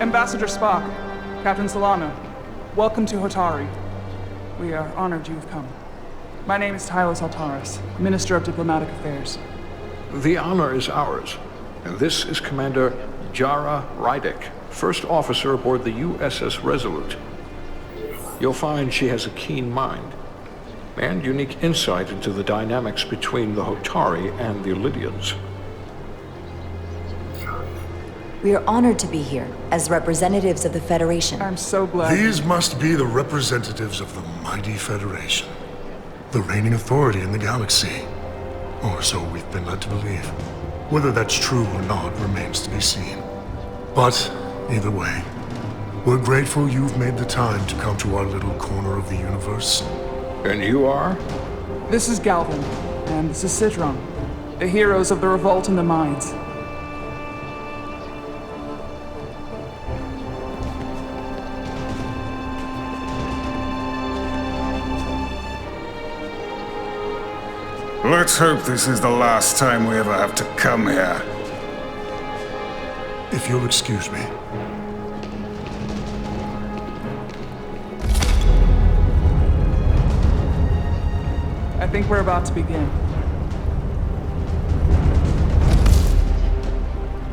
Ambassador Spock, Captain Solano, welcome to Hotari. We are honored you have come. My name is Tylos Altaris, Minister of Diplomatic Affairs. The honor is ours, and this is Commander Jara Rydek, First Officer aboard the U.S.S. Resolute. You'll find she has a keen mind, and unique insight into the dynamics between the Hotari and the Lydians. We are honored to be here, as representatives of the Federation. I'm so glad. These must be the representatives of the mighty Federation. The reigning authority in the galaxy. Or so we've been led to believe. Whether that's true or not remains to be seen. But, either way, we're grateful you've made the time to come to our little corner of the universe. And you are? This is Galvin, and this is Citron, the heroes of the revolt in the mines. Let's hope this is the last time we ever have to come here. If you'll excuse me. I think we're about to begin.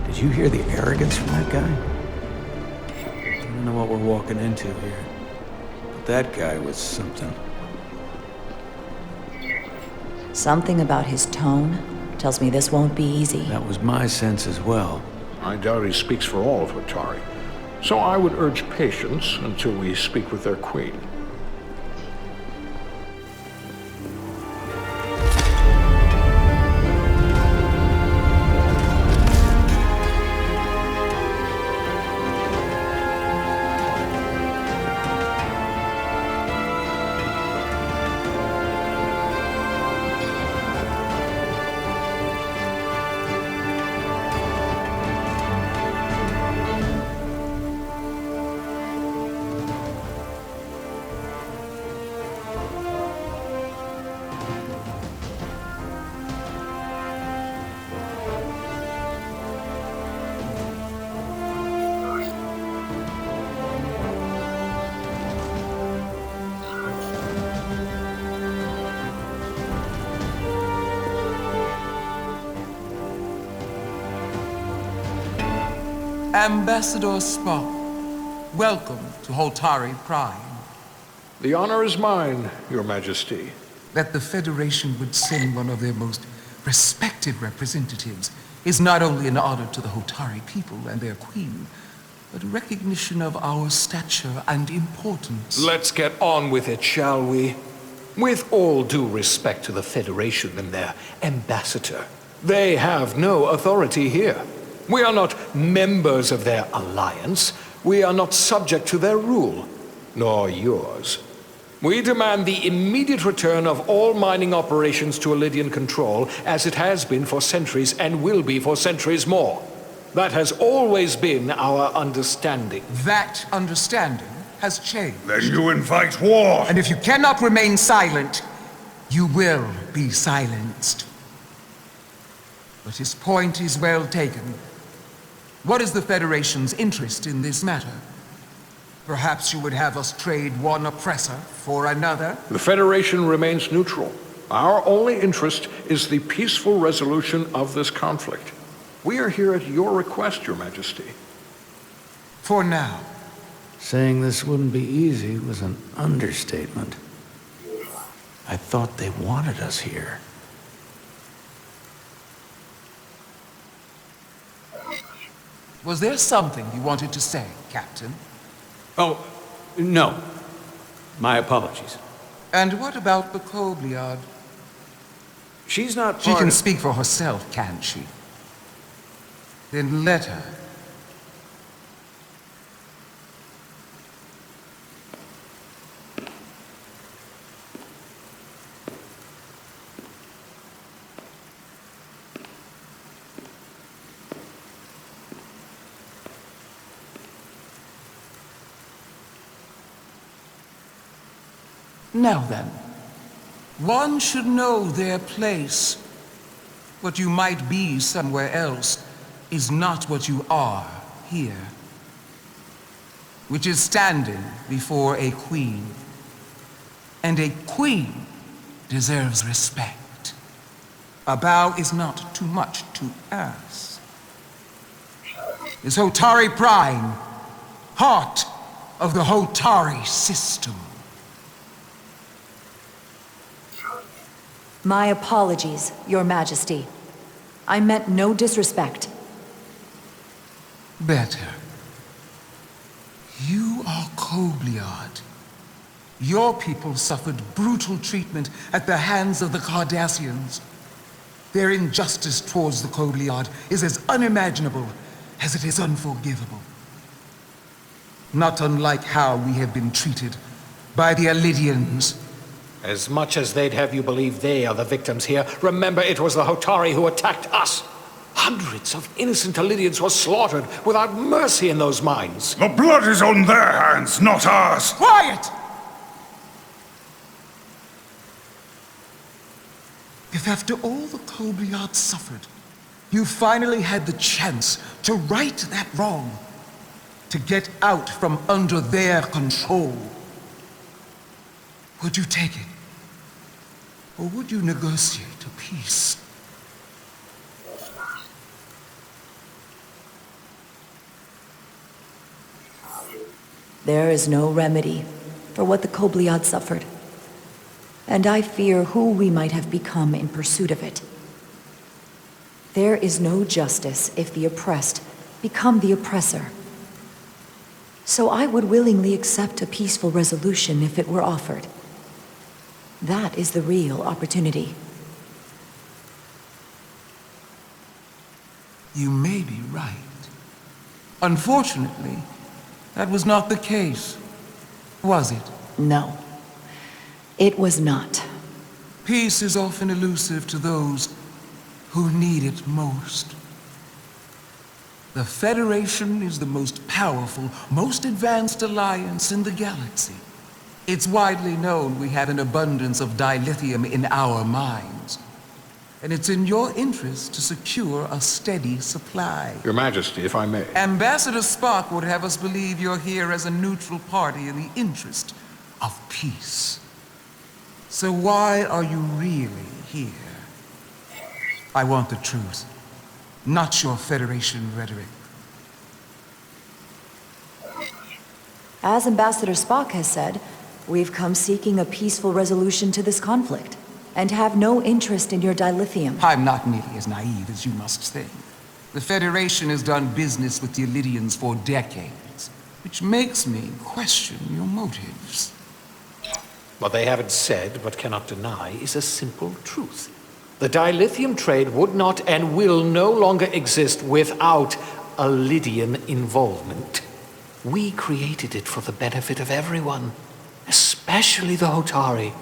Did you hear the arrogance from that guy? I don't know what we're walking into here, but that guy was something. Something about his tone tells me this won't be easy. That was my sense as well. I doubt he speaks for all of Hotari, so I would urge patience until we speak with their queen. Ambassador Spock, welcome to Hotari Prime. The honor is mine, Your Majesty. That the Federation would send one of their most respected representatives is not only an honor to the Hotari people and their queen, but a recognition of our stature and importance. Let's get on with it, shall we? With all due respect to the Federation and their ambassador, they have no authority here. We are not members of their alliance. We are not subject to their rule, nor yours. We demand the immediate return of all mining operations to Lydian control, as it has been for centuries and will be for centuries more. That has always been our understanding. That understanding has changed. Then you invite war! And if you cannot remain silent, you will be silenced. But his point is well taken. What is the Federation's interest in this matter? Perhaps you would have us trade one oppressor for another? The Federation remains neutral. Our only interest is the peaceful resolution of this conflict. We are here at your request, Your Majesty. For now. Saying this wouldn't be easy was an understatement. I thought they wanted us here. Was there something you wanted to say, Captain? Oh, no. My apologies. And what about the Kobliad? She's not She part can of... speak for herself, can't she? Then let her. Now then, one should know their place. What you might be somewhere else is not what you are here. which is standing before a queen. And a queen deserves respect. A bow is not too much to ask. Is Hotari Prime, heart of the Hotari system. My apologies, Your Majesty. I meant no disrespect. Better. You are Kobliard. Your people suffered brutal treatment at the hands of the Cardassians. Their injustice towards the Kobliard is as unimaginable as it is unforgivable. Not unlike how we have been treated by the Elidians. As much as they'd have you believe they are the victims here, remember it was the Hotari who attacked us. Hundreds of innocent Elidians were slaughtered without mercy in those mines. The blood is on their hands, not ours. Quiet! If after all the Kobliard suffered, you finally had the chance to right that wrong, to get out from under their control, would you take it? Or would you negotiate a peace? There is no remedy for what the Kobliad suffered, and I fear who we might have become in pursuit of it. There is no justice if the oppressed become the oppressor. So I would willingly accept a peaceful resolution if it were offered. That is the real opportunity. You may be right. Unfortunately, that was not the case, was it? No, it was not. Peace is often elusive to those who need it most. The Federation is the most powerful, most advanced alliance in the galaxy. It's widely known we have an abundance of dilithium in our mines. And it's in your interest to secure a steady supply. Your Majesty, if I may. Ambassador Spock would have us believe you're here as a neutral party in the interest of peace. So why are you really here? I want the truth, not your Federation rhetoric. As Ambassador Spock has said, we've come seeking a peaceful resolution to this conflict, and have no interest in your dilithium. I'm not nearly as naive as you must think. The Federation has done business with the Elidians for decades, which makes me question your motives. What they haven't said, but cannot deny, is a simple truth. The dilithium trade would not and will no longer exist without Elidian involvement. We created it for the benefit of everyone, especially the Hotari.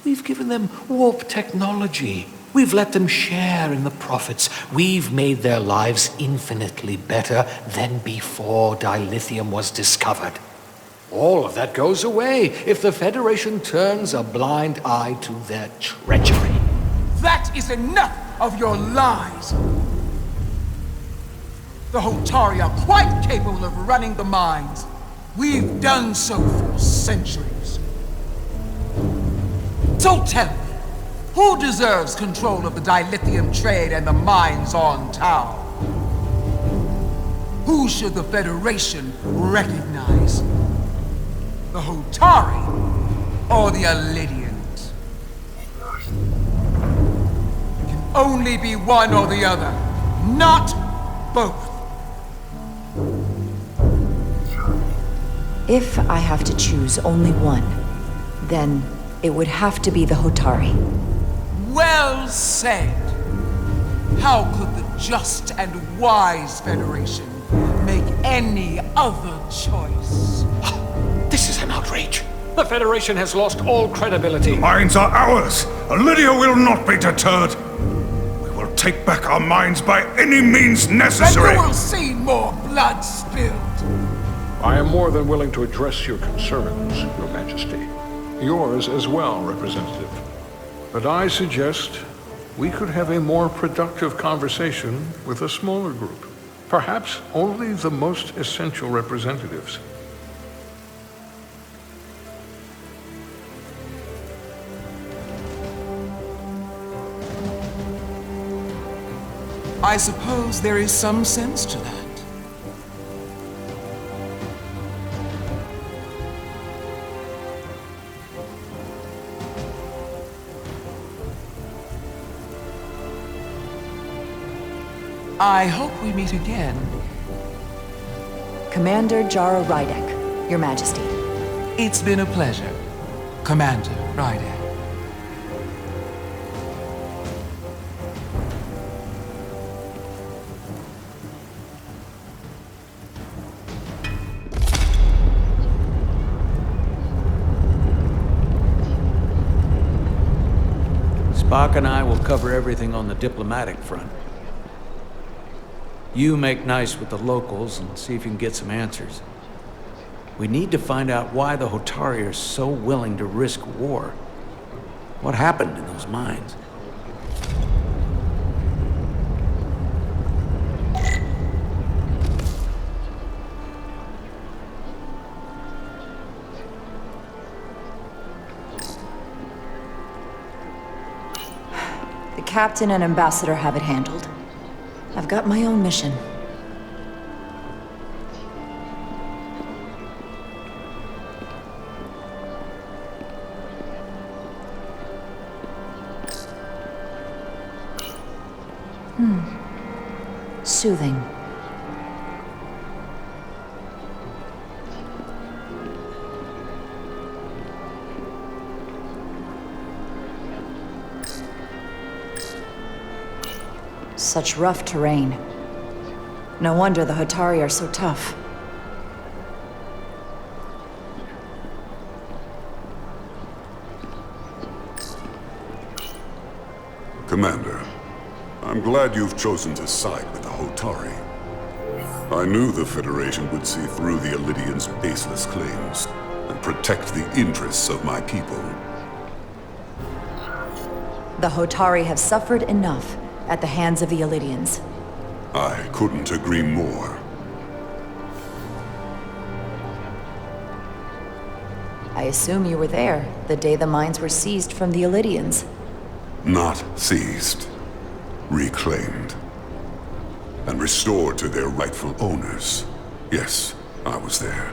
We've given them warp technology. We've let them share in the profits. We've made their lives infinitely better than before dilithium was discovered. All of that goes away if the Federation turns a blind eye to their treachery. That is enough of your lies! The Hotari are quite capable of running the mines. We've done so for centuries. So tell me, who deserves control of the dilithium trade and the mines on Tau? Who should the Federation recognize? The Hotari or the Elidians? It can only be one or the other, not both. If I have to choose only one, then it would have to be the Hotari. Well said. How could the just and wise Federation make any other choice? This is an outrage. The Federation has lost all credibility. Mines are ours. Lydia will not be deterred. We will take back our mines by any means necessary. And you will see more blood spilled. I am more than willing to address your concerns, Your Majesty. Yours as well, Representative. But I suggest we could have a more productive conversation with a smaller group. Perhaps only the most essential representatives. I suppose there is some sense to that. I hope we meet again. Commander Jara Rydek, Your Majesty. It's been a pleasure, Commander Rydek. Spock and I will cover everything on the diplomatic front. You make nice with the locals and see if you can get some answers. We need to find out why the Hotari are so willing to risk war. What happened in those mines? The captain and ambassador have it handled. I've got my own mission. Soothing. Such rough terrain. No wonder the Hotari are so tough. Commander, I'm glad you've chosen to side with the Hotari. I knew the Federation would see through the Illidians' baseless claims and protect the interests of my people. The Hotari have suffered enough at the hands of the Illidians. I couldn't agree more. I assume you were there the day the mines were seized from the Illidians. Not seized. Reclaimed. And restored to their rightful owners. Yes, I was there.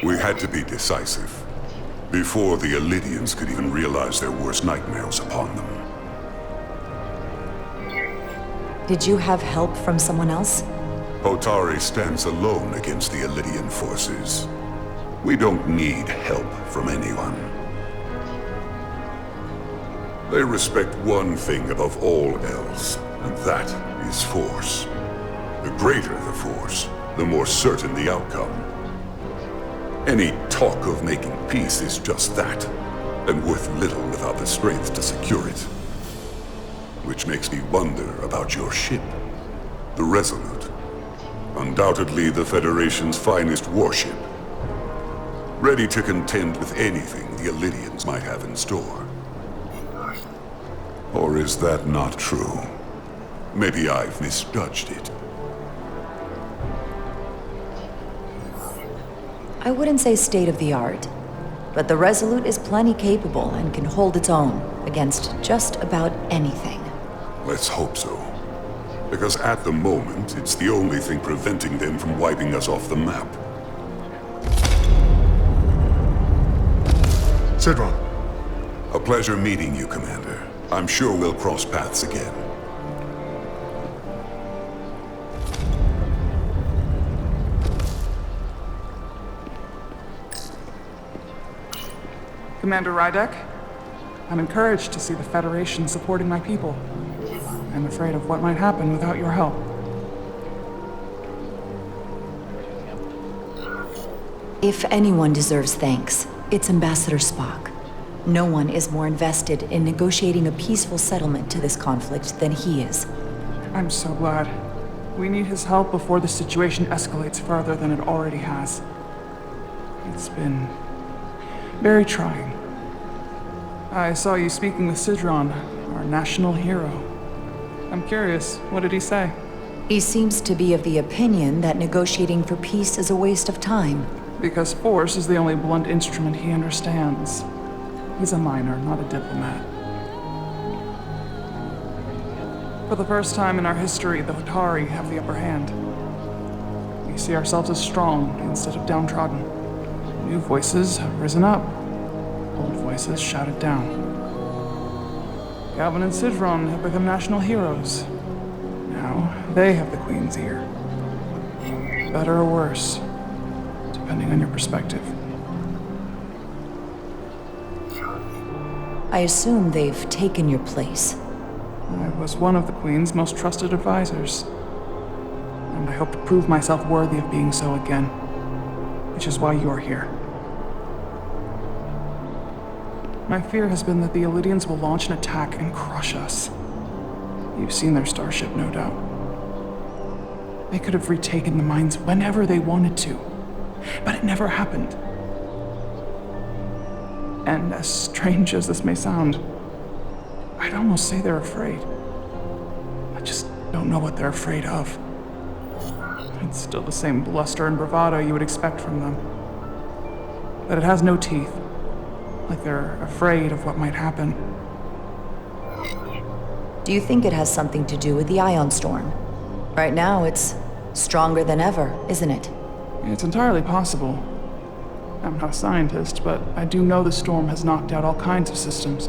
We had to be decisive. Before the Illidians could even realize their worst nightmares upon them. Did you have help from someone else? Hotari stands alone against the Illidian forces. We don't need help from anyone. They respect one thing above all else, and that is force. The greater the force, the more certain the outcome. Any talk of making peace is just that, and worth little without the strength to secure it. Which makes me wonder about your ship, the Resolute. Undoubtedly the Federation's finest warship. Ready to contend with anything the Illidians might have in store. Or is that not true? Maybe I've misjudged it. I wouldn't say state-of-the-art, but the Resolute is plenty capable and can hold its own against just about anything. Let's hope so. Because at the moment, it's the only thing preventing them from wiping us off the map. Sidron. A pleasure meeting you, Commander. I'm sure we'll cross paths again. Commander Rydek, I'm encouraged to see the Federation supporting my people. I'm afraid of what might happen without your help. If anyone deserves thanks, it's Ambassador Spock. No one is more invested in negotiating a peaceful settlement to this conflict than he is. I'm so glad. We need his help before the situation escalates further than it already has. It's been very trying. I saw you speaking with Sidron, our national hero. I'm curious, what did he say? He seems to be of the opinion that negotiating for peace is a waste of time. Because force is the only blunt instrument he understands. He's a miner, not a diplomat. For the first time in our history, the Hotari have the upper hand. We see ourselves as strong instead of downtrodden. New voices have risen up. Old voices shouted down. Galvin and Sidron have become national heroes. Now, they have the Queen's ear. Better or worse, depending on your perspective. I assume they've taken your place. I was one of the Queen's most trusted advisors. And I hope to prove myself worthy of being so again. Which is why you're here. My fear has been that the Illidians will launch an attack and crush us. You've seen their starship, no doubt. They could have retaken the mines whenever they wanted to. But it never happened. And as strange as this may sound, I'd almost say they're afraid. I just don't know what they're afraid of. It's still the same bluster and bravado you would expect from them. But it has no teeth. Like they're afraid of what might happen. Do you think it has something to do with the ion storm? Right now, it's stronger than ever, isn't it? It's entirely possible. I'm not a scientist, but I do know the storm has knocked out all kinds of systems.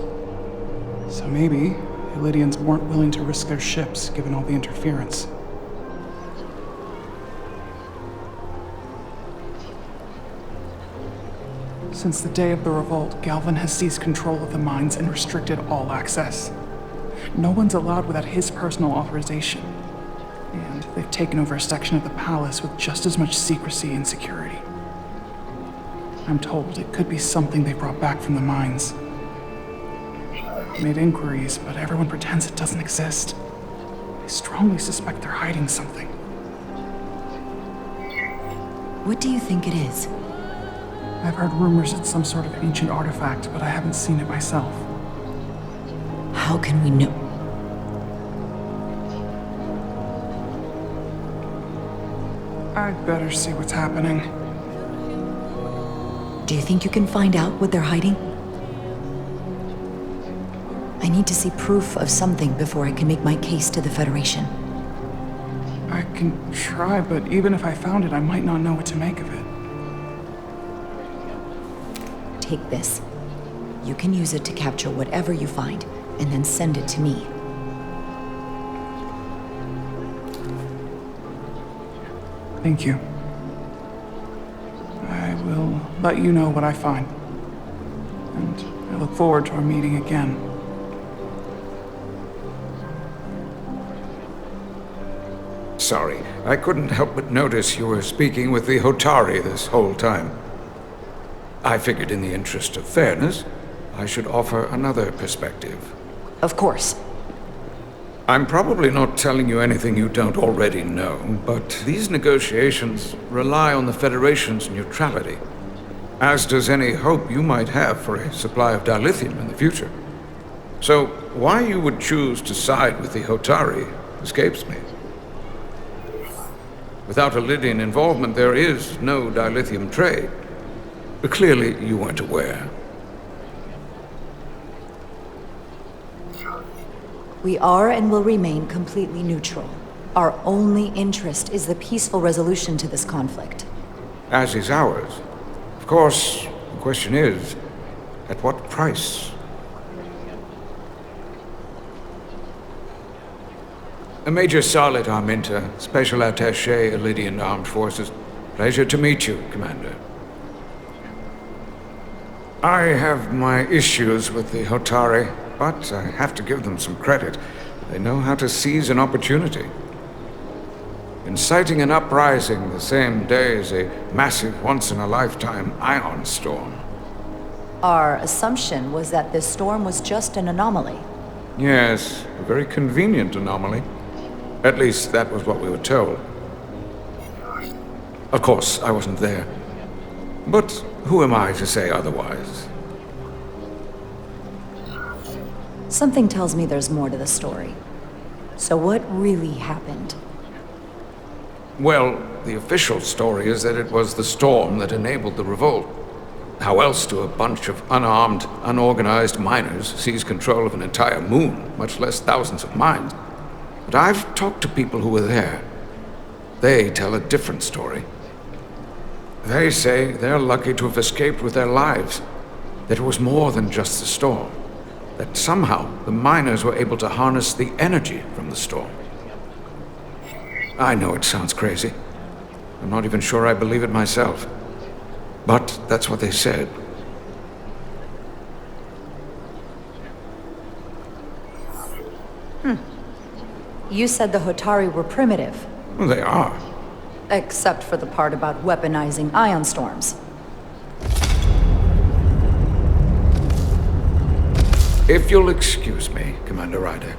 So maybe the Illidians weren't willing to risk their ships, given all the interference. Since the day of the revolt, Galvin has seized control of the mines and restricted all access. No one's allowed without his personal authorization. And they've taken over a section of the palace with just as much secrecy and security. I'm told it could be something they brought back from the mines. I made inquiries, but everyone pretends it doesn't exist. I strongly suspect they're hiding something. What do you think it is? I've heard rumors it's some sort of ancient artifact, but I haven't seen it myself. How can we know? I'd better see what's happening. Do you think you can find out what they're hiding? I need to see proof of something before I can make my case to the Federation. I can try, but even if I found it, I might not know what to make of it. Take this. You can use it to capture whatever you find, and then send it to me. Thank you. I will let you know what I find. And I look forward to our meeting again. Sorry, I couldn't help but notice you were speaking with the Hotari this whole time. I figured in the interest of fairness, I should offer another perspective. Of course. I'm probably not telling you anything you don't already know, but these negotiations rely on the Federation's neutrality, as does any hope you might have for a supply of dilithium in the future. So, why you would choose to side with the Hotari escapes me. Without Illidian involvement, there is no dilithium trade. But clearly, you weren't aware. We are and will remain completely neutral. Our only interest is the peaceful resolution to this conflict. As is ours. Of course, the question is, at what price? Major Solid Arminta, Special Attaché, Illidian Armed Forces. Pleasure to meet you, Commander. I have my issues with the Hotari, but I have to give them some credit. They know how to seize an opportunity. Inciting an uprising the same day as a massive once-in-a-lifetime ion storm. Our assumption was that this storm was just an anomaly. Yes, a very convenient anomaly. At least that was what we were told. Of course, I wasn't there. But who am I to say otherwise? Something tells me there's more to the story. So what really happened? Well, the official story is that it was the storm that enabled the revolt. How else do a bunch of unarmed, unorganized miners seize control of an entire moon, much less thousands of mines? But I've talked to people who were there. They tell a different story. They say they're lucky to have escaped with their lives. That it was more than just the storm. That somehow the miners were able to harness the energy from the storm. I know it sounds crazy. I'm not even sure I believe it myself. But that's what they said. You said the Hotari were primitive. Well, they are. Except for the part about weaponizing ion storms. If you'll excuse me, Commander Rydek.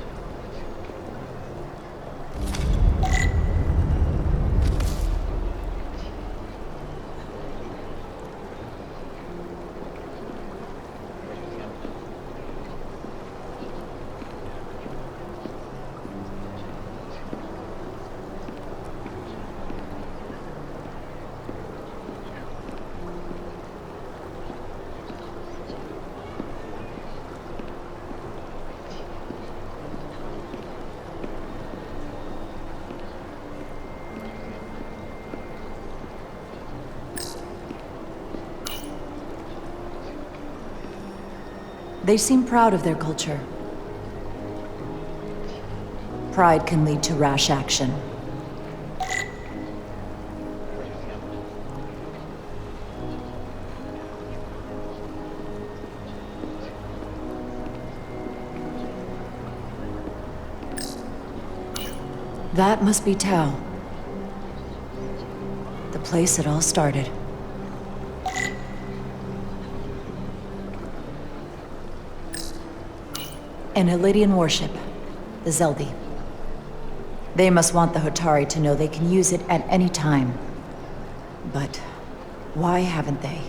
They seem proud of their culture. Pride can lead to rash action. That must be Tau. The place it all started. An Illidian warship, the Zeldi. They must want the Hotari to know they can use it at any time. But why haven't they?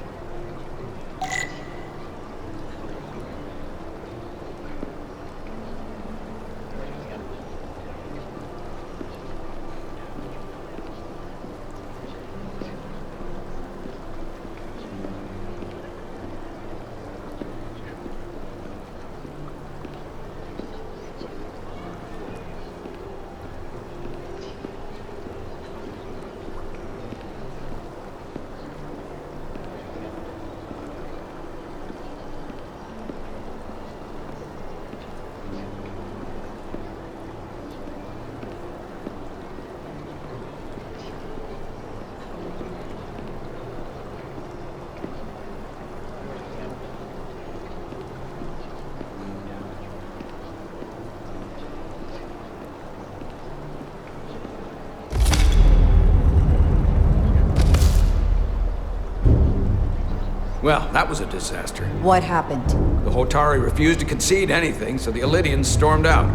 Well, that was a disaster. What happened? The Hotari refused to concede anything, so the Illidians stormed out.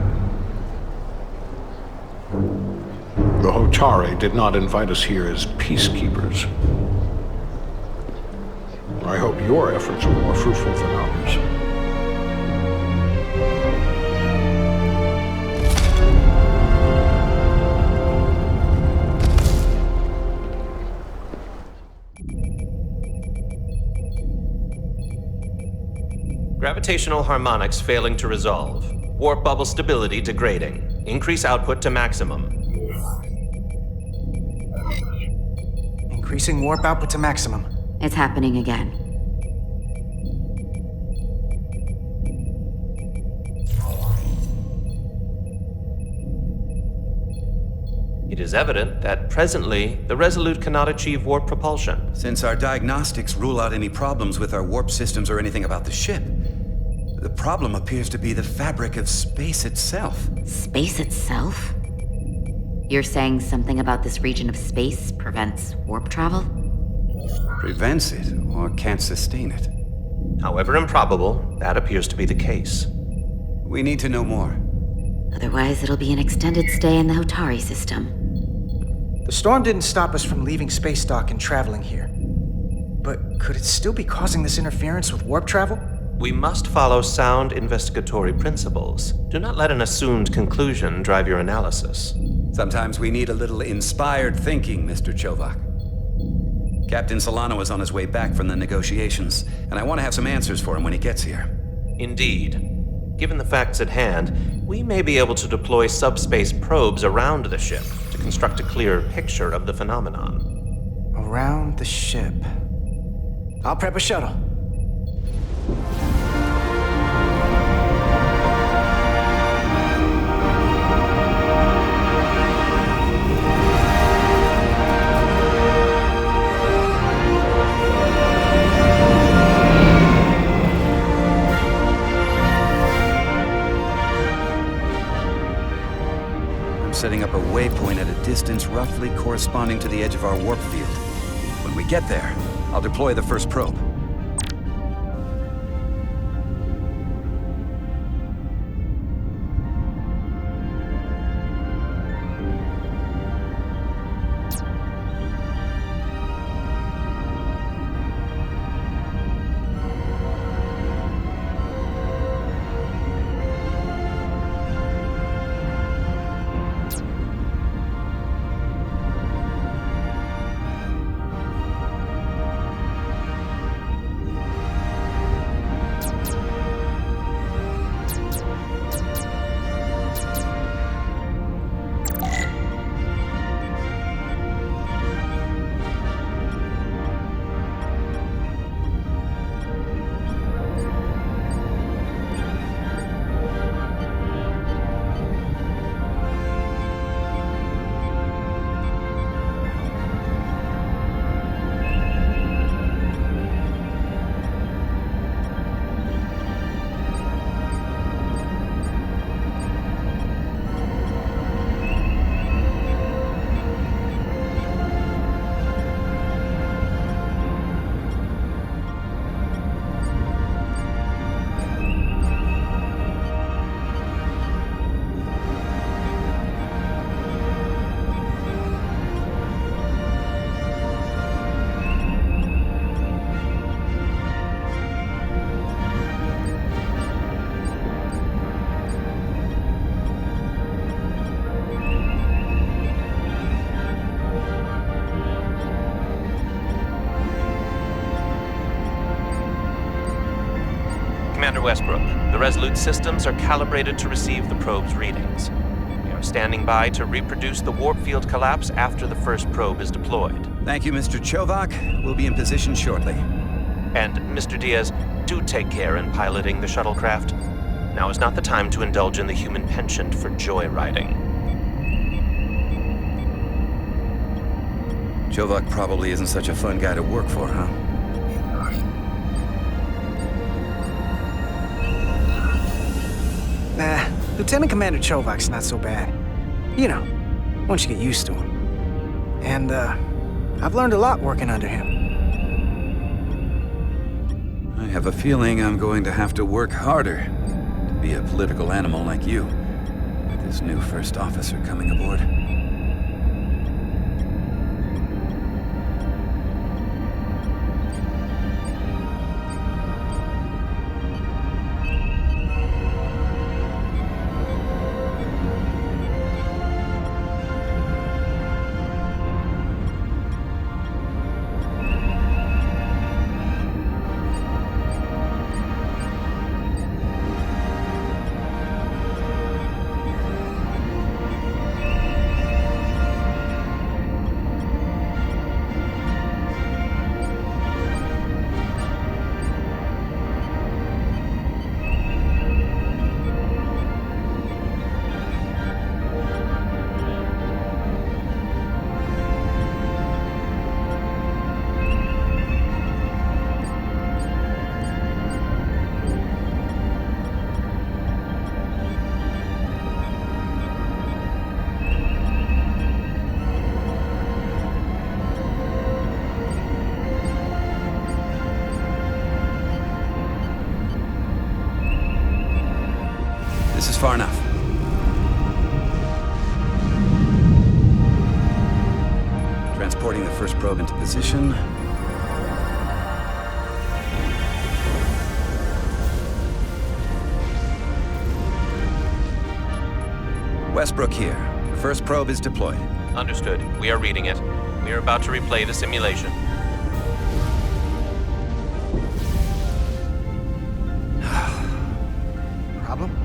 The Hotari did not invite us here as peacekeepers. I hope your efforts were more fruitful than ours. Gravitational harmonics failing to resolve. Warp bubble stability degrading. Increase output to maximum. Increasing warp output to maximum. It's happening again. It is evident that presently, the Resolute cannot achieve warp propulsion. Since our diagnostics rule out any problems with our warp systems or anything about the ship, the problem appears to be the fabric of space itself. Space itself? You're saying something about this region of space prevents warp travel? Prevents it, or can't sustain it. However improbable, that appears to be the case. We need to know more. Otherwise, it'll be an extended stay in the Hotari system. The storm didn't stop us from leaving space dock and traveling here. But could it still be causing this interference with warp travel? We must follow sound investigatory principles. Do not let an assumed conclusion drive your analysis. Sometimes we need a little inspired thinking, Mr. Chovak. Captain Solano is on his way back from the negotiations, and I want to have some answers for him when he gets here. Indeed. Given the facts at hand, we may be able to deploy subspace probes around the ship to construct a clearer picture of the phenomenon. Around the ship. I'll prep a shuttle. Setting up a waypoint at a distance roughly corresponding to the edge of our warp field. When we get there, I'll deploy the first probe. Commander Westbrook, the Resolute systems are calibrated to receive the probe's readings. We are standing by to reproduce the warp field collapse after the first probe is deployed. Thank you, Mr. Chovak. We'll be in position shortly. And, Mr. Diaz, do take care in piloting the shuttlecraft. Now is not the time to indulge in the human penchant for joyriding. Chovak probably isn't such a fun guy to work for, huh? Nah, Lieutenant Commander Chovak's not so bad. You know, once you get used to him. And, I've learned a lot working under him. I have a feeling I'm going to have to work harder to be a political animal like you, with this new first officer coming aboard. This is far enough. Transporting the first probe into position. Westbrook here. The first probe is deployed. Understood. We are reading it. We are about to replay the simulation. Problem?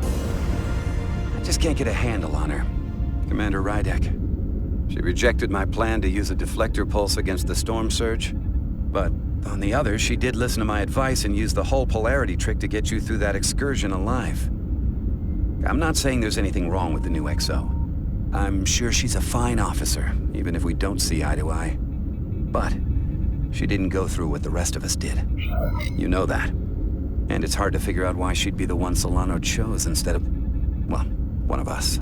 I just can't get a handle on her. Commander Rydek. She rejected my plan to use a deflector pulse against the storm surge. But on the other, she did listen to my advice and used the whole polarity trick to get you through that excursion alive. I'm not saying there's anything wrong with the new XO. I'm sure she's a fine officer, even if we don't see eye to eye. But she didn't go through what the rest of us did. You know that. And it's hard to figure out why she'd be the one Solano chose instead of, well, one of us.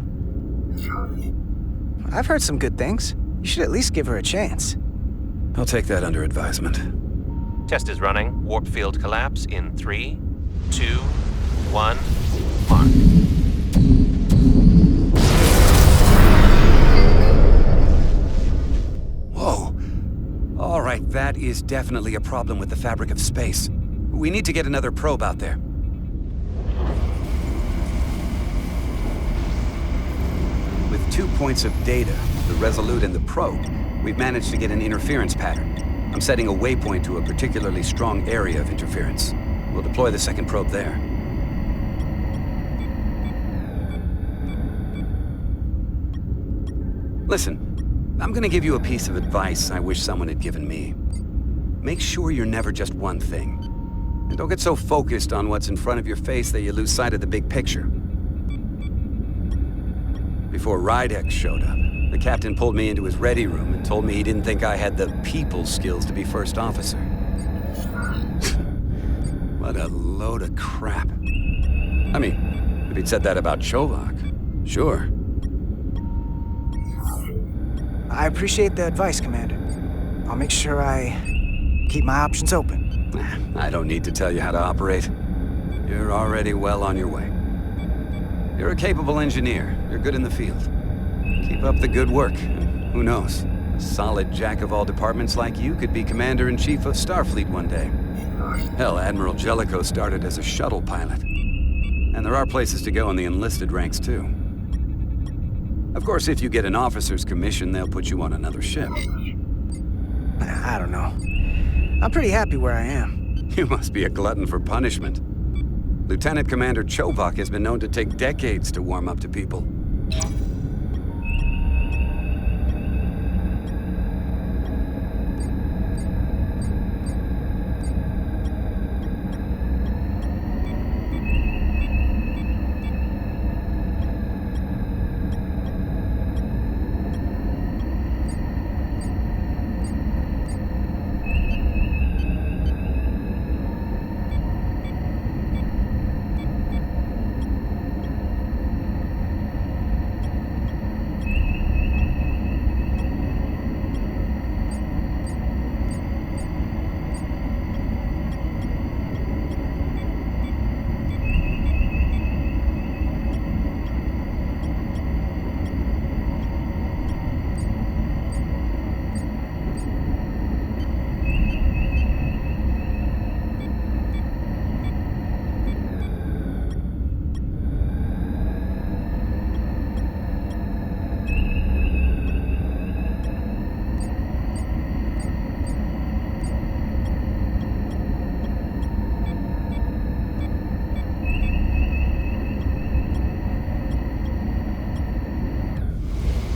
I've heard some good things. You should at least give her a chance. I'll take that under advisement. Test is running. Warp field collapse in 3, 2, 1, mark. Whoa. All right, that is definitely a problem with the fabric of space. We need to get another probe out there. With 2 points of data, the Resolute and the probe, we've managed to get an interference pattern. I'm setting a waypoint to a particularly strong area of interference. We'll deploy the second probe there. Listen, I'm gonna give you a piece of advice I wish someone had given me. Make sure you're never just one thing. And don't get so focused on what's in front of your face that you lose sight of the big picture. Before Rydek showed up, the captain pulled me into his ready room and told me he didn't think I had the people skills to be first officer. What a load of crap. I mean, if he'd said that about Chovak, sure. I appreciate the advice, Commander. I'll make sure I keep my options open. I don't need to tell you how to operate. You're already well on your way. You're a capable engineer. You're good in the field. Keep up the good work. And who knows? A solid jack of all departments like you could be Commander-in-Chief of Starfleet one day. Hell, Admiral Jellicoe started as a shuttle pilot. And there are places to go in the enlisted ranks, too. Of course, if you get an officer's commission, they'll put you on another ship. I don't know. I'm pretty happy where I am. You must be a glutton for punishment. Lieutenant Commander Chovak has been known to take decades to warm up to people.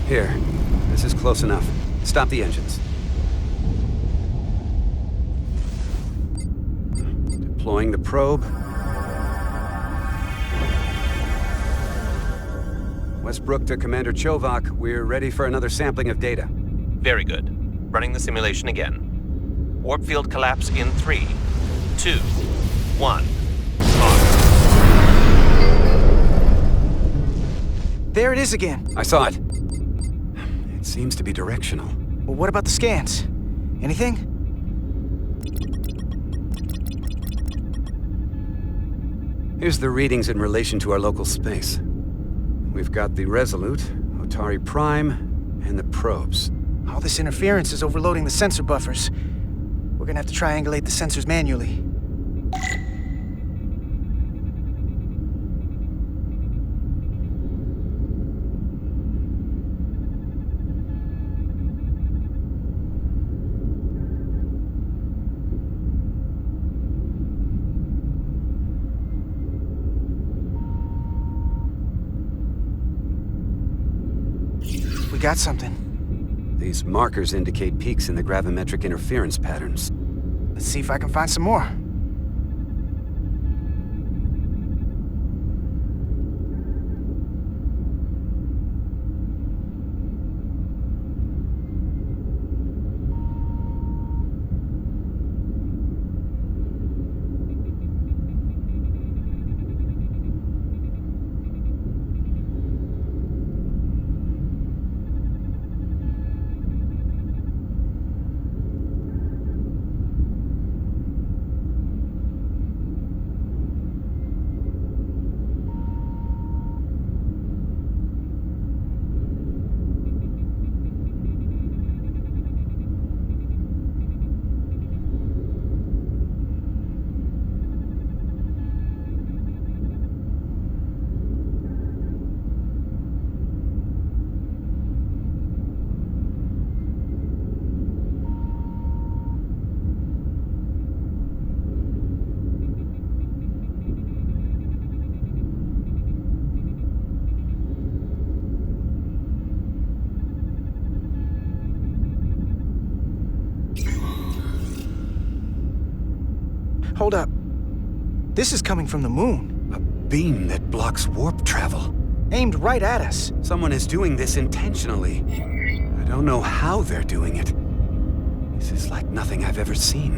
Here. This is close enough. Stop the engines. Deploying the probe. Westbrook to Commander Chovak. We're ready for another sampling of data. Very good. Running the simulation again. Warp field collapse in 3, 2, 1. There it is again. I saw it. It seems to be directional. Well, what about the scans? Anything? Here's the readings in relation to our local space. We've got the Resolute, Otari Prime, and the probes. All this interference is overloading the sensor buffers. We're gonna have to triangulate the sensors manually. got something. These markers indicate peaks in the gravimetric interference patterns. Let's see if I can find some more. Hold up. This is coming from the moon. A beam that blocks warp travel. Aimed right at us. Someone is doing this intentionally. I don't know how they're doing it. This is like nothing I've ever seen.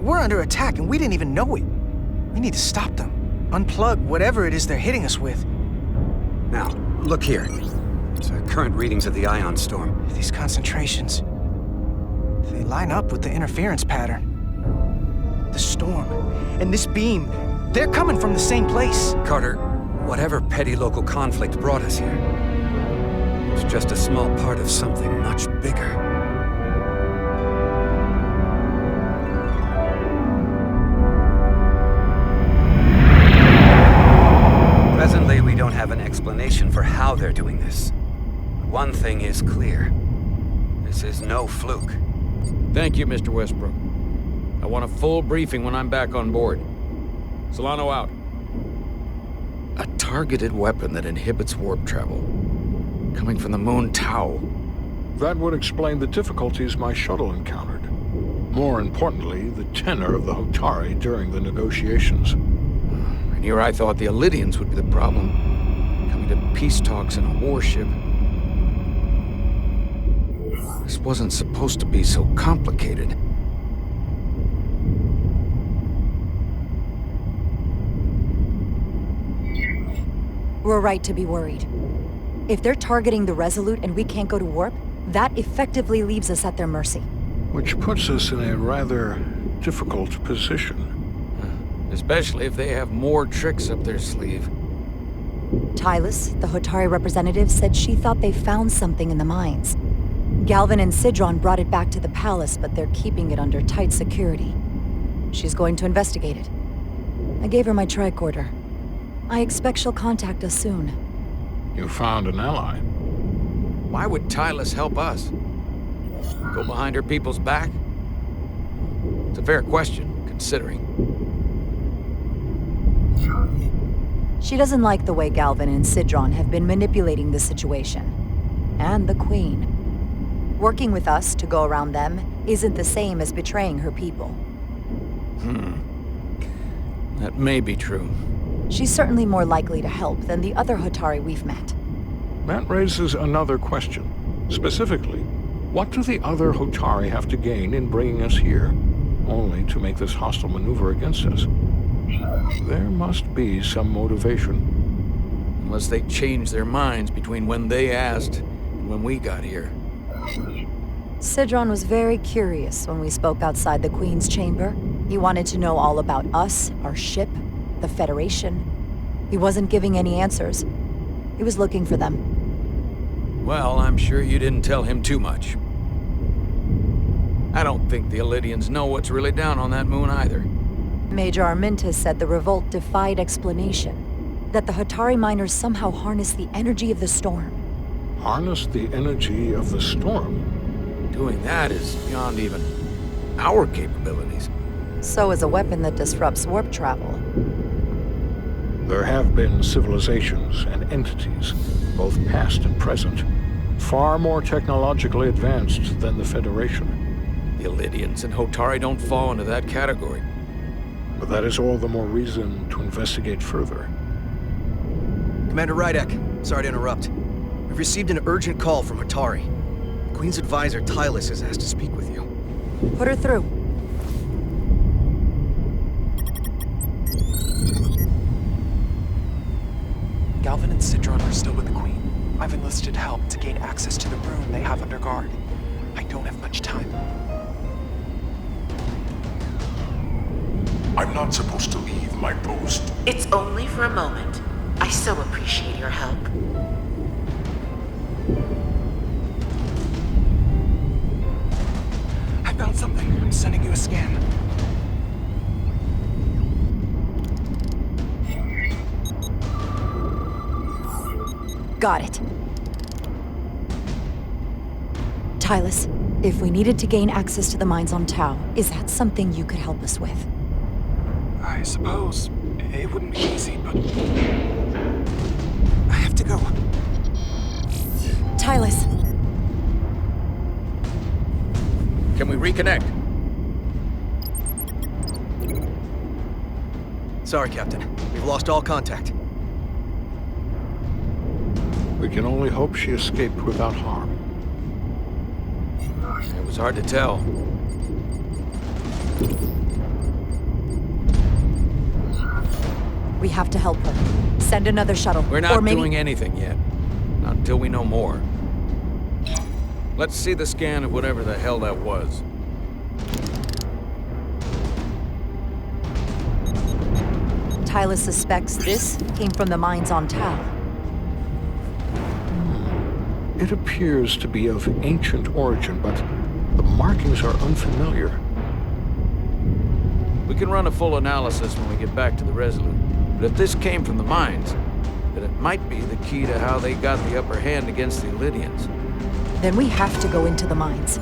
We're under attack and we didn't even know it. We need to stop them. Unplug whatever it is they're hitting us with. Now, look here. Current readings of the ion storm. These concentrations. They line up with the interference pattern. The storm and this beam, they're coming from the same place. Carter, whatever petty local conflict brought us here, it's just a small part of something much bigger. Presently, we don't have an explanation for how they're doing this. One thing is clear. This is no fluke. Thank you, Mr. Westbrook. I want a full briefing when I'm back on board. Solano out. A targeted weapon that inhibits warp travel. Coming from the moon Tau. That would explain the difficulties my shuttle encountered. More importantly, the tenor of the Hotari during the negotiations. And here I thought the Elydians would be the problem. Coming to peace talks in a warship. This wasn't supposed to be so complicated. We're right to be worried. If they're targeting the Resolute and we can't go to warp, that effectively leaves us at their mercy. Which puts us in a rather difficult position. Especially if they have more tricks up their sleeve. Tylus, the Hotari representative, said she thought they found something in the mines. Galvin and Sidron brought it back to the palace, but they're keeping it under tight security. She's going to investigate it. I gave her my tricorder. I expect she'll contact us soon. You found an ally. Why would Tylus help us? Go behind her people's back? It's a fair question, considering. She doesn't like the way Galvin and Sidron have been manipulating the situation. And the Queen. Working with us to go around them isn't the same as betraying her people. That may be true. She's certainly more likely to help than the other Hotari we've met. That raises another question. Specifically, what do the other Hotari have to gain in bringing us here, only to make this hostile maneuver against us? There must be some motivation. Unless they changed their minds between when they asked and when we got here. Sidron was very curious when we spoke outside the Queen's chamber. He wanted to know all about us, our ship, the Federation. He wasn't giving any answers. He was looking for them. Well, I'm sure you didn't tell him too much. I don't think the Elydians know what's really down on that moon either. Major Armintas said the revolt defied explanation. That the Hotari miners somehow harnessed the energy of the storm. Harness the energy of the storm? Doing that is beyond even our capabilities. So is a weapon that disrupts warp travel. There have been civilizations and entities, both past and present, far more technologically advanced than the Federation. The Illidians and Hotari don't fall into that category. But that is all the more reason to investigate further. Commander Rydek, sorry to interrupt. We've received an urgent call from Hotari. The Queen's advisor, Tylus, has asked to speak with you. Put her through. Galvin and Citron are still with the Queen. I've enlisted help to gain access to the room they have under guard. I don't have much time. I'm not supposed to leave my post. It's only for a moment. I so appreciate your help. I found something. I'm sending you a scan. Got it. Tylus, if we needed to gain access to the mines on Tau, is that something you could help us with? I suppose it wouldn't be easy, but I have to go. Tylus. Can we reconnect? Sorry, Captain. We've lost all contact. We can only hope she escaped without harm. It was hard to tell. We have to help her. Send another shuttle. We're not or maybe... doing anything yet. Not until we know more. Let's see the scan of whatever the hell that was. Tylus suspects this came from the mines on Tau. It appears to be of ancient origin, but the markings are unfamiliar. We can run a full analysis when we get back to the Resolute. But if this came from the mines, then it might be the key to how they got the upper hand against the Illidians. Then we have to go into the mines.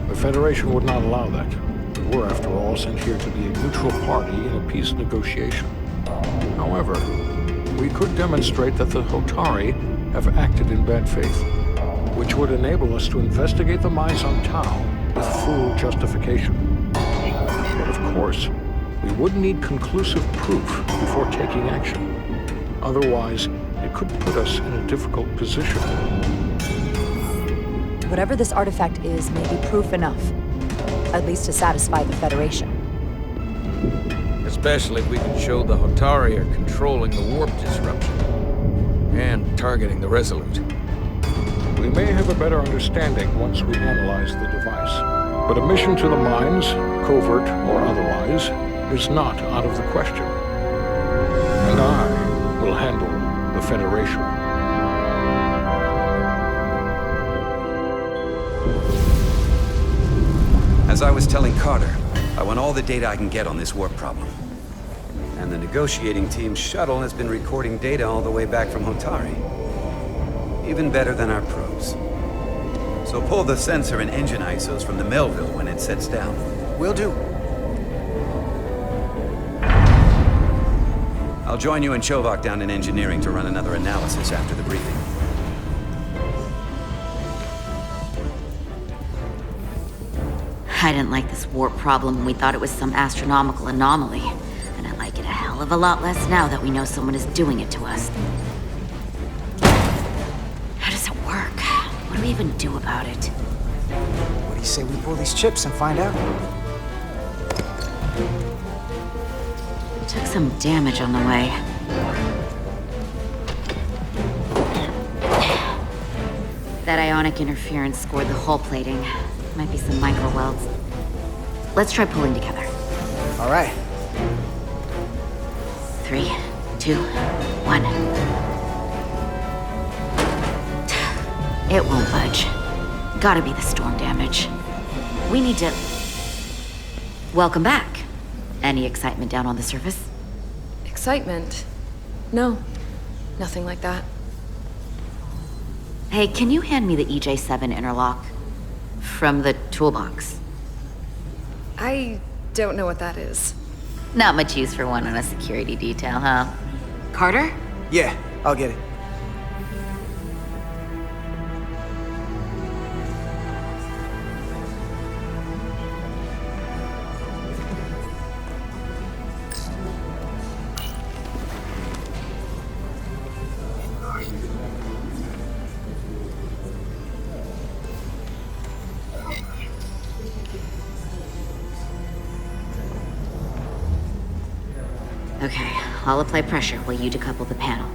The Federation would not allow that. We were, after all, sent here to be a neutral party in a peace negotiation. However, we could demonstrate that the Hotari have acted in bad faith, which would enable us to investigate the mines on Tau with full justification. But of course, we would need conclusive proof before taking action. Otherwise, it could put us in a difficult position. Whatever this artifact is may be proof enough, at least to satisfy the Federation. Especially if we can show the Hotari are controlling the warp disruption and targeting the Resolute. We may have a better understanding once we analyze the device. But a mission to the mines, covert or otherwise, is not out of the question. And I will handle the Federation. As I was telling Carter, I want all the data I can get on this warp problem. And the negotiating team's shuttle has been recording data all the way back from Hotari. Even better than our probes. So pull the sensor and engine ISOs from the Melville when it sets down. Will do. I'll join you and Chovak down in engineering to run another analysis after the briefing. I didn't like this warp problem when we thought it was some astronomical anomaly. And I like it a hell of a lot less now that we know someone is doing it to us. How does it work? What do we even do about it? What do you say we pull these chips and find out? Took some damage on the way. That ionic interference scored the hull plating. Might be some micro welds. Let's try pulling together. All right. 3, 2, 1. It won't budge. Gotta be the storm damage. We need to... Welcome back. Any excitement down on the surface? Excitement? No. Nothing like that. Hey, can you hand me the EJ7 interlock? From the toolbox. I don't know what that is. Not much use for one on a security detail, huh? Carter? Yeah, I'll get it. Okay, I'll apply pressure while you decouple the panel.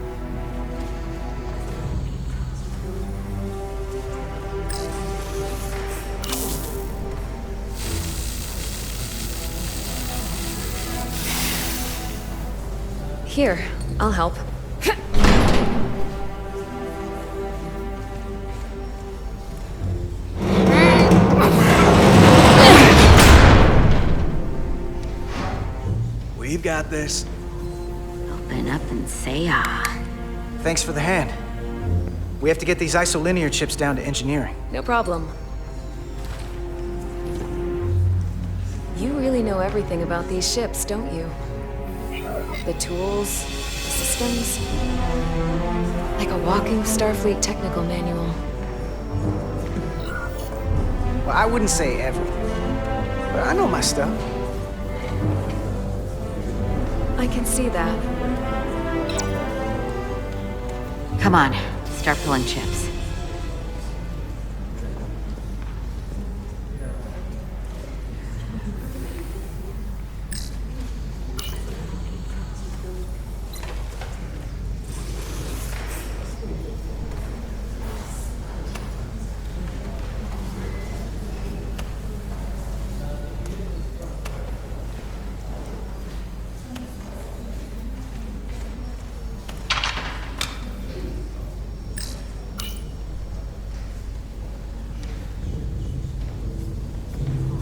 Here, I'll help. We've got this. Open up and say ah. Thanks for the hand. We have to get these isolinear chips down to engineering. No problem. You really know everything about these ships, don't you? The tools, the systems. Like a walking Starfleet technical manual. Well, I wouldn't say everything, but I know my stuff. I can see that. Come on, start pulling chips.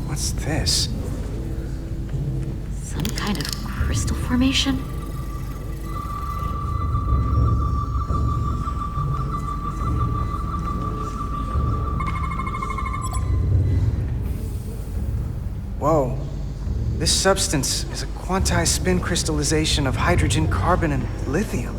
What's this? Some kind of crystal formation? Whoa. This substance is a quantized spin crystallization of hydrogen, carbon, and lithium.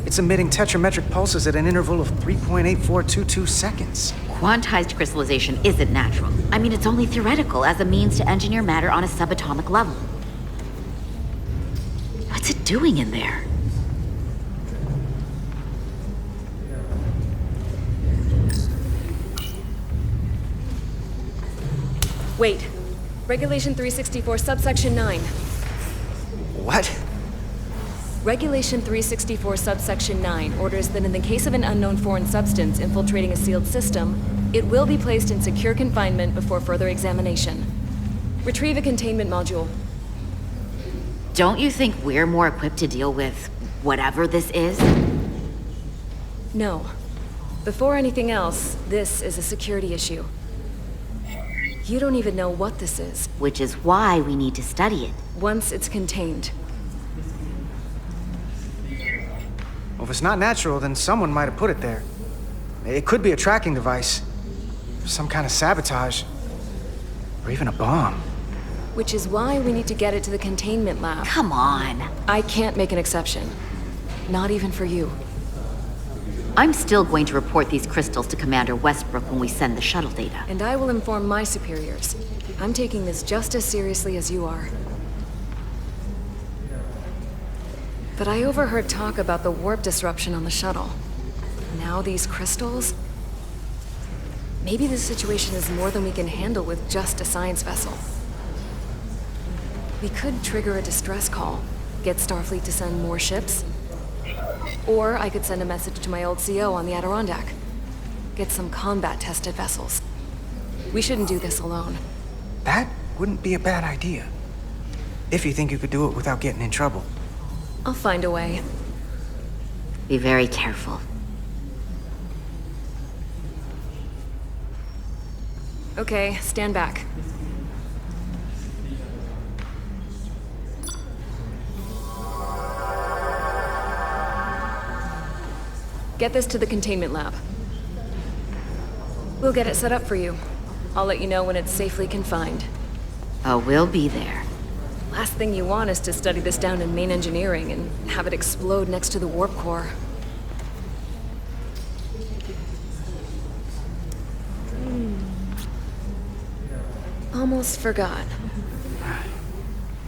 It's emitting tetrametric pulses at an interval of 3.8422 seconds. Quantized crystallization isn't natural. I mean, it's only theoretical as a means to engineer matter on a subatomic level. What's it doing in there? Wait. Regulation 364, subsection 9. What? Regulation 364, subsection 9 orders that in the case of an unknown foreign substance infiltrating a sealed system, it will be placed in secure confinement before further examination. Retrieve a containment module. Don't you think we're more equipped to deal with whatever this is? No. Before anything else, this is a security issue. You don't even know what this is. Which is why we need to study it. Once it's contained. Well, if it's not natural, then someone might have put it there. It could be a tracking device. Some kind of sabotage. Or even a bomb. Which is why we need to get it to the containment lab. Come on. I can't make an exception. Not even for you. I'm still going to report these crystals to Commander Westbrook when we send the shuttle data. And I will inform my superiors. I'm taking this just as seriously as you are. But I overheard talk about the warp disruption on the shuttle. Now these crystals? Maybe this situation is more than we can handle with just a science vessel. We could trigger a distress call, get Starfleet to send more ships. Or I could send a message to my old CO on the Adirondack. Get some combat-tested vessels. We shouldn't do this alone. That wouldn't be a bad idea. If you think you could do it without getting in trouble. I'll find a way. Be very careful. Okay, stand back. Get this to the containment lab. We'll get it set up for you. I'll let you know when it's safely confined. Oh, we'll be there. Last thing you want is to study this down in main engineering and have it explode next to the warp core. Almost forgot.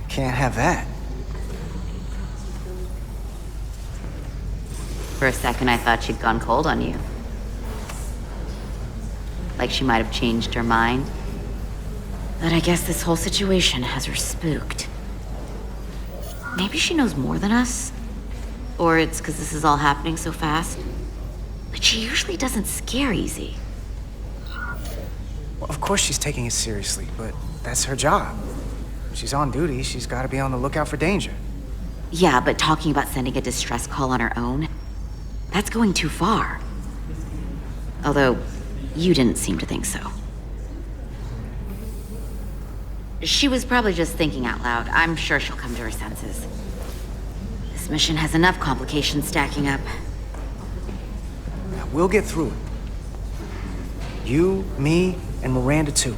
Can't have that. For a second, I thought she'd gone cold on you. Like she might have changed her mind. But I guess this whole situation has her spooked. Maybe she knows more than us? Or it's because this is all happening so fast? But she usually doesn't scare easy. Well, of course she's taking it seriously, but that's her job. When she's on duty, she's got to be on the lookout for danger. Yeah, but talking about sending a distress call on her own? That's going too far. Although, you didn't seem to think so. She was probably just thinking out loud. I'm sure she'll come to her senses. This mission has enough complications stacking up. Now, we'll get through it. You, me, and Miranda too.